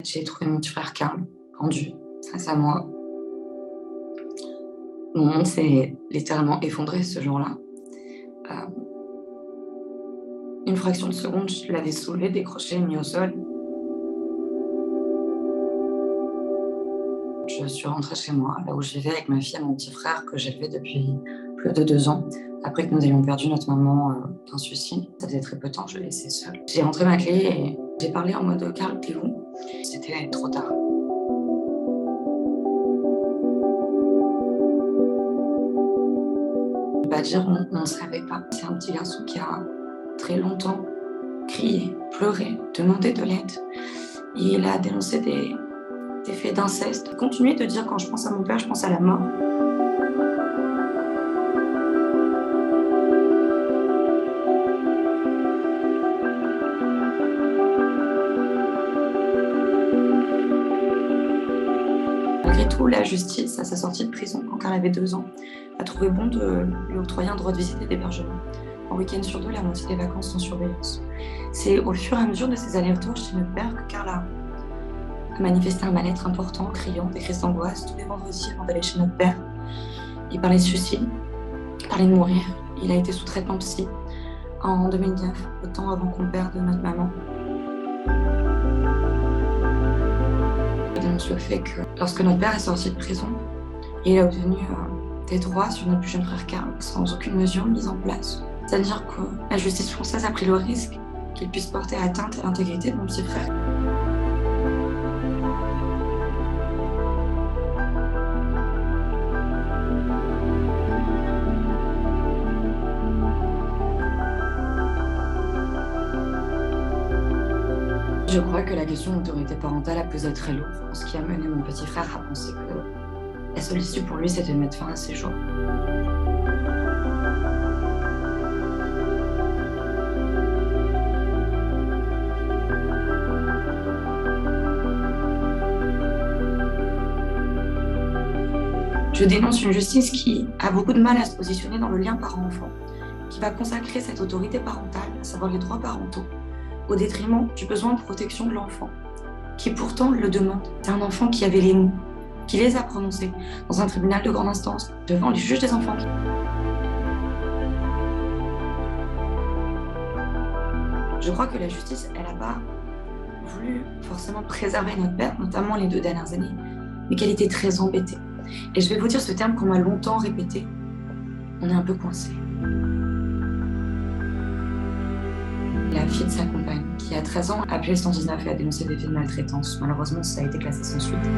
J'ai trouvé mon petit frère calme, rendu face à moi. Mon monde s'est littéralement effondré ce jour-là. Heu, une fraction de seconde, je l'avais soulevé, décroché et mis au sol. Je suis rentrée chez moi, là où je vivais avec ma fille et mon petit frère que j'élevais depuis plus de 2 ans, après que nous ayons perdu notre maman, d'un suicide. Ça faisait très peu de temps que je l'ai laissée seule. J'ai rentré ma clé et j'ai parlé en mode: «Carl, tu es où?» C'était trop tard. Je peux pas dire on savait pas. C'est un petit garçon qui a très longtemps crié, pleuré, demandé de l'aide. Il a dénoncé des faits d'inceste. Continuer de dire: «Quand je pense à mon père, je pense à la mort». Malgré tout, la justice, à sa sortie de prison, quand Carl avait 2 ans, a trouvé bon de lui octroyer un droit de visite et d'hébergement. Un week-end sur 2, la moitié des vacances sans surveillance. C'est au fur et à mesure de ses allers-retours chez notre père que Carl a manifesté un mal-être important, criant, des crises d'angoisse tous les vendredis avant d'aller chez notre père. Il parlait de suicide, il parlait de mourir. Il a été sous traitement psy en 2009, peu de temps avant qu'on perde notre maman. Il dénonce le fait que lorsque notre père est sorti de prison, il a obtenu des droits sur notre plus jeune frère Carl sans aucune mesure mise en place. C'est-à-dire que la justice française a pris le risque qu'il puisse porter atteinte à l'intégrité de mon petit frère. Je crois que la question d'autorité parentale a pesé très lourd, ce qui a mené mon petit frère à penser que la seule issue pour lui, c'était de mettre fin à ses jours. Je dénonce une justice qui a beaucoup de mal à se positionner dans le lien parent-enfant, qui va consacrer cette autorité parentale, à savoir les droits parentaux, au détriment du besoin de protection de l'enfant, qui pourtant le demande. C'est un enfant qui avait les mots, qui les a prononcés dans un tribunal de grande instance, devant les juges des enfants. Je crois que la justice, elle n'a pas voulu forcément préserver notre père, notamment les 2 dernières années, mais qu'elle était très embêtée. Et je vais vous dire ce terme qu'on m'a longtemps répété, on est un peu coincé. La fille de sa compagne, qui a 13 ans, a appelé le 119 et a dénoncé des faits de maltraitance. Malheureusement, ça a été classé sans suite.